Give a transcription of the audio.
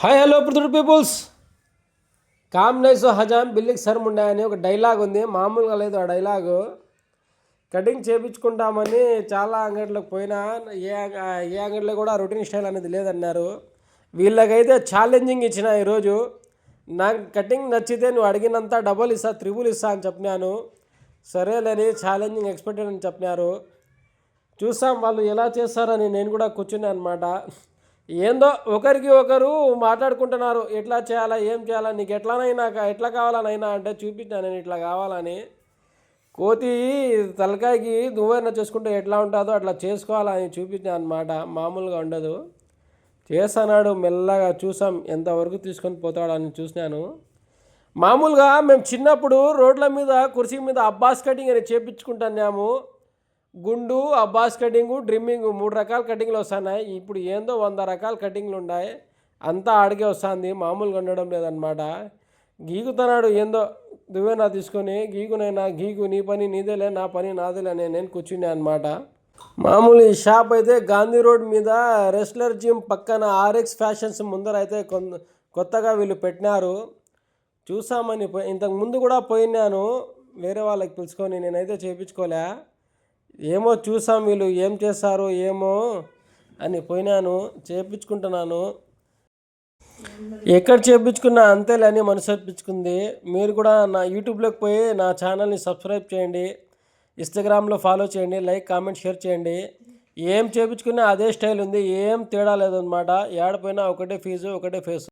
Hi hello పృథుడు peoples. కామ్ నైసో హజాం బిల్లికి సర్ ముండా అని ఒక డైలాగ్ ఉంది, మామూలుగా లేదు ఆ డైలాగు. కటింగ్ చేయించుకుంటామని చాలా అంగడిలోకి పోయినా ఏ అంగడిలో కూడా రొటీన్ స్టైల్ అనేది లేదన్నారు. వీళ్ళకైతే ఛాలెంజింగ్ ఇచ్చిన ఈరోజు. నాకు కటింగ్ నచ్చితే నువ్వు అడిగినంత డబుల్ ఇస్తా, త్రిబుల్ ఇస్తా అని చెప్పినాను. సరేలేని ఛాలెంజింగ్ ఎక్స్పెక్టెడ్ అని చెప్పినారు. చూసాం వాళ్ళు ఎలా చేస్తారని నేను కూడా కూర్చున్నాను అనమాట. ఏందో ఒకరికి ఒకరు మాట్లాడుకుంటున్నారు, ఎట్లా చేయాలా ఏం చేయాలా, నీకు ఎట్లానైనా ఎట్లా కావాలనైనా అంటే చూపించాను నేను ఇట్లా కావాలని. కోతి తలకాయకి దువ్వైనా చేసుకుంటే ఎట్లా ఉంటుందో అట్లా చేసుకోవాలని చూపించాను అనమాట. మామూలుగా ఉండదు. చేస్తున్నాడు మెల్లగా, చూసాం ఎంతవరకు తీసుకొని పోతాడని చూసినాను. మామూలుగా మేము చిన్నప్పుడు రోడ్ల మీద కుర్చీ మీద అబ్బాస్ కటింగ్ అని చేపించుకుంటున్నాము. గుండు, అబ్బాస్ కటింగు, డ్రిమ్మింగ్ 3 రకాల కటింగ్లు వస్తున్నాయి. ఇప్పుడు ఏందో 100 రకాల కటింగ్లు ఉన్నాయి. అంతా ఆడికే వస్తుంది, మామూలుగా ఉండడం లేదనమాట. గీకుతున్నాడు ఏందో దువ్వెనా తీసుకొని, గీకునైనా గీకు, నీ పని నీదేలే నా పని నాదేలే నేను కూర్చున్నా అనమాట. మామూలు ఈ షాప్ అయితే గాంధీ రోడ్ మీద రెస్లర్ జిమ్ పక్కన ఆర్ఎక్స్ ఫ్యాషన్స్ ముందర అయితే కొత్తగా వీళ్ళు పెట్టినారు. చూసామని ఇంతకు ముందు కూడా పోయినాను వేరే వాళ్ళకి పిలుచుకొని, నేనైతే చేయించుకోలే. ఏమో చూసాం వీళ్ళు ఏం చేస్తారు ఏమో అని పోయినాను, చేయించుకుంటున్నాను. ఎక్కడ చేయించుకున్నా అంతేలే అని మనసు అనిపించుకుంది. మీరు కూడా నా యూట్యూబ్లోకి పోయి నా ఛానల్ని సబ్స్క్రైబ్ చేయండి, ఇన్స్టాగ్రామ్లో ఫాలో చేయండి, లైక్ కామెంట్ షేర్ చేయండి. ఏం చేయించుకున్నా అదే స్టైల్ ఉంది, ఏం తేడా లేదనమాట. ఏడపోయినా ఒకటే ఫీజు ఒకటే ఫేసు.